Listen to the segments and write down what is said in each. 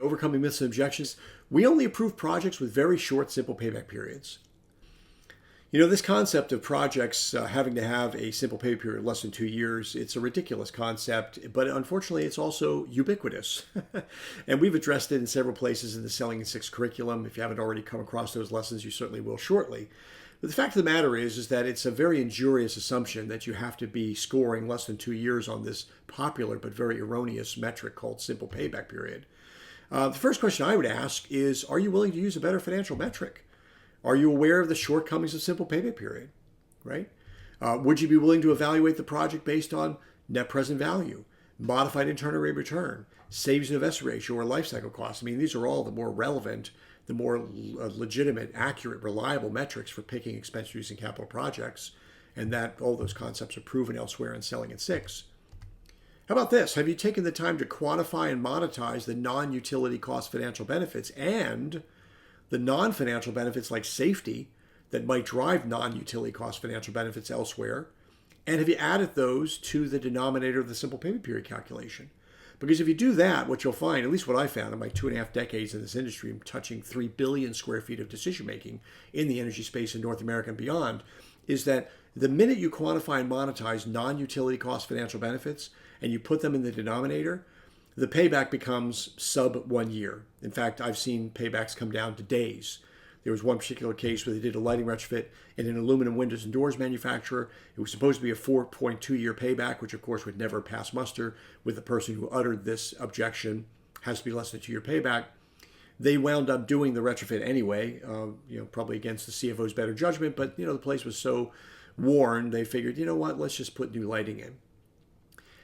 Overcoming myths and objections. We only approve projects with very short, simple payback periods. This concept of projects having to have a simple payback period of less than 2 years, it's a ridiculous concept, but unfortunately it's also ubiquitous. And we've addressed it in several places in the Selling in Six curriculum. If you haven't already come across those lessons, you certainly will shortly. But the fact of the matter is that it's a very injurious assumption that you have to be scoring less than 2 years on this popular but very erroneous metric called simple payback period. The first question I would ask is, are you willing to use a better financial metric? Are you aware of the shortcomings of simple payback period, right? Would you be willing to evaluate the project based on net present value, modified internal rate of return, savings to investment ratio, or life cycle costs? I mean, these are all the more relevant, the more legitimate, accurate, reliable metrics for picking expense-reducing capital projects, and that all those concepts are proven elsewhere in Selling in Six. How about this? Have you taken the time to quantify and monetize the non-utility cost financial benefits and the non-financial benefits like safety that might drive non-utility cost financial benefits elsewhere? And have you added those to the denominator of the simple payment period calculation? Because if you do that, what you'll find, at least what I found in my 2.5 decades in this industry, touching 3 billion square feet of decision making in the energy space in North America and beyond, is that the minute you quantify and monetize non-utility cost financial benefits and you put them in the denominator, the payback becomes sub 1 year. In fact, I've seen paybacks come down to days. There was one particular case where they did a lighting retrofit in an aluminum windows and doors manufacturer. It was supposed to be a 4.2-year payback, which of course would never pass muster with the person who uttered this objection. Has to be less than a 2-year payback. They wound up doing the retrofit anyway, probably against the CFO's better judgment, but the place was so worn, they figured, let's just put new lighting in.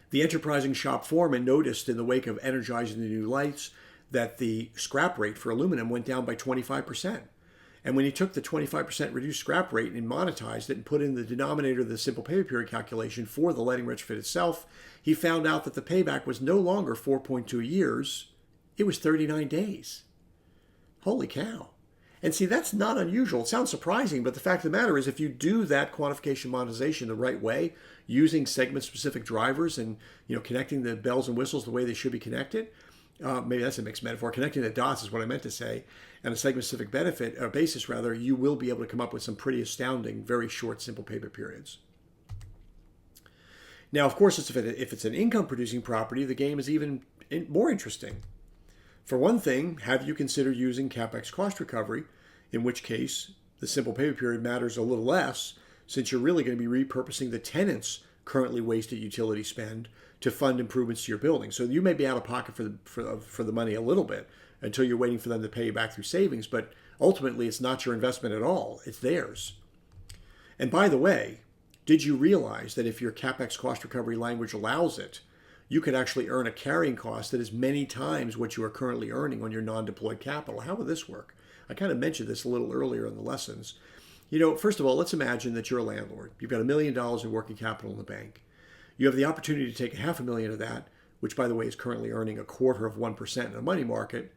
The enterprising shop foreman noticed in the wake of energizing the new lights that the scrap rate for aluminum went down by 25%. And when he took the 25% reduced scrap rate and monetized it and put in the denominator of the simple payback period calculation for the lighting retrofit itself, he found out that the payback was no longer 4.2 years, it was 39 days. Holy cow. And see, that's not unusual. It sounds surprising, but the fact of the matter is if you do that quantification monetization the right way, using segment-specific drivers and connecting the bells and whistles the way they should be connected, maybe that's a mixed metaphor, connecting the dots is what I meant to say, and a segment-specific basis, you will be able to come up with some pretty astounding, very short, simple payback periods. Now, of course, if it's an income-producing property, the game is even more interesting. For one thing, have you considered using CapEx cost recovery, in which case the simple payback period matters a little less, since you're really going to be repurposing the tenant's currently wasted utility spend to fund improvements to your building. So you may be out of pocket for the money a little bit until you're waiting for them to pay you back through savings, but ultimately it's not your investment at all, it's theirs. And by the way, did you realize that if your CapEx cost recovery language allows it, you could actually earn a carrying cost that is many times what you are currently earning on your non-deployed capital? How would this work? I kind of mentioned this a little earlier in the lessons. First of all, let's imagine that you're a landlord. You've got $1 million in working capital in the bank. You have the opportunity to take $500,000 of that, which by the way is currently earning 1/4% in a money market,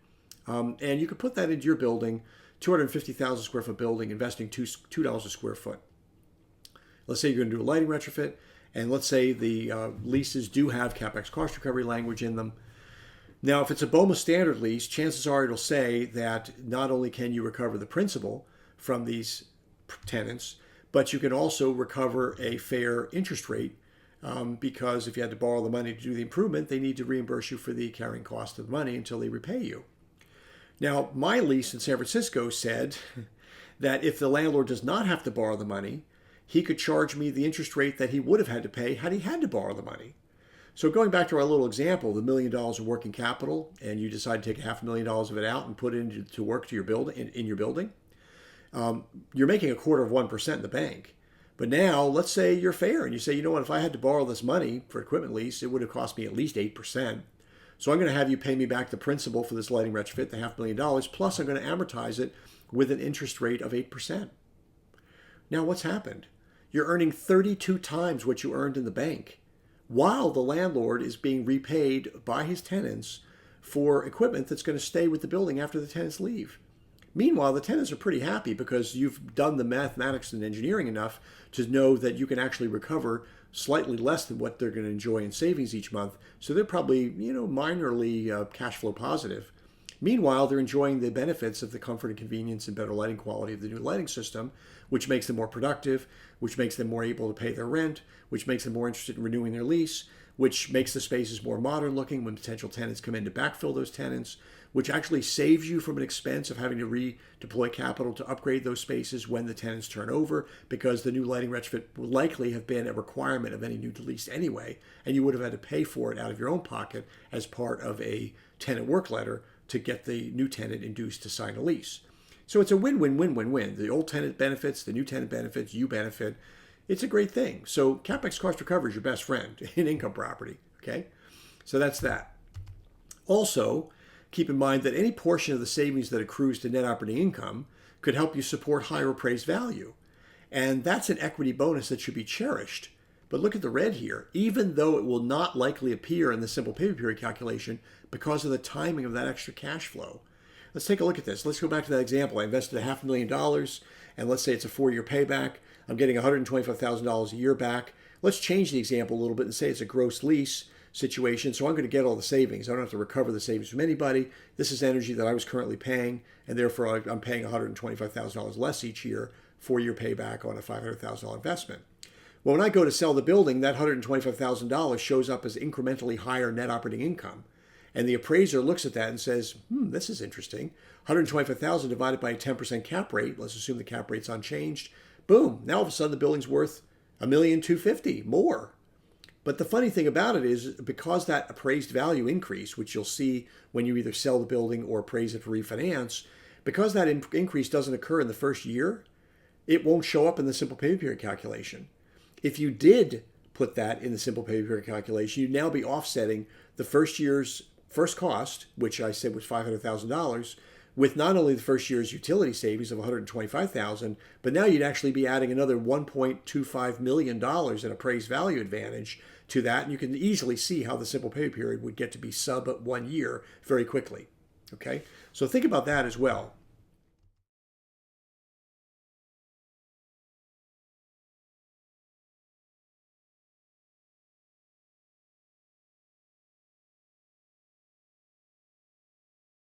and you could put that into your building, 250,000 square foot building, investing $2 a square foot. Let's say you're going to do a lighting retrofit, and let's say the leases do have CapEx cost recovery language in them. Now, if it's a BOMA standard lease, chances are it'll say that not only can you recover the principal from these tenants, but you can also recover a fair interest rate because if you had to borrow the money to do the improvement, they need to reimburse you for the carrying cost of the money until they repay you. Now, my lease in San Francisco said that if the landlord does not have to borrow the money, he could charge me the interest rate that he would have had to pay had he had to borrow the money. So going back to our little example, the $1 million of working capital, and you decide to take $500,000 of it out and put it into work to your building in your building, you're making 1/4% in the bank. But now, let's say you're fair and you say, you know what, if I had to borrow this money for equipment lease, it would have cost me at least 8%. So I'm going to have you pay me back the principal for this lighting retrofit, the $500,000, plus I'm going to amortize it with an interest rate of 8%. Now, what's happened? You're earning 32 times what you earned in the bank, while the landlord is being repaid by his tenants for equipment that's going to stay with the building after the tenants leave. Meanwhile, the tenants are pretty happy because you've done the mathematics and engineering enough to know that you can actually recover slightly less than what they're going to enjoy in savings each month. So they're probably, minorly cash flow positive. Meanwhile, they're enjoying the benefits of the comfort and convenience and better lighting quality of the new lighting system, which makes them more productive, which makes them more able to pay their rent, which makes them more interested in renewing their lease, which makes the spaces more modern looking when potential tenants come in to backfill those tenants, which actually saves you from an expense of having to redeploy capital to upgrade those spaces when the tenants turn over, because the new lighting retrofit will likely have been a requirement of any new lease anyway, and you would have had to pay for it out of your own pocket as part of a tenant work letter to get the new tenant induced to sign a lease. So it's a win-win-win-win-win. The old tenant benefits, the new tenant benefits, you benefit. It's a great thing. So CapEx cost recovery is your best friend in income property, okay? So that's that. Also, keep in mind that any portion of the savings that accrues to net operating income could help you support higher appraised value. And that's an equity bonus that should be cherished. But look at the red here. Even though it will not likely appear in the simple payback period calculation because of the timing of that extra cash flow. Let's take a look at this. Let's go back to that example. I invested $500,000, and let's say it's a 4-year payback. I'm getting $125,000 a year back. Let's change the example a little bit and say it's a gross lease situation. So I'm going to get all the savings. I don't have to recover the savings from anybody. This is energy that I was currently paying, and therefore I'm paying $125,000 less each year, 4-year payback on a $500,000 investment. Well, when I go to sell the building, that $125,000 shows up as incrementally higher net operating income. And the appraiser looks at that and says, this is interesting. $125,000 divided by a 10% cap rate. Let's assume the cap rate's unchanged. Boom. Now all of a sudden the building's worth $1,250,000 more. But the funny thing about it is, because that appraised value increase, which you'll see when you either sell the building or appraise it for refinance, because that increase doesn't occur in the first year, it won't show up in the simple payback period calculation. If you did put that in the simple payback period calculation, you'd now be offsetting the first year's first cost, which I said was $500,000, with not only the first year's utility savings of $125,000, but now you'd actually be adding another $1.25 million in appraised value advantage to that. And you can easily see how the simple payback period would get to be sub 1 year very quickly. Okay, so think about that as well.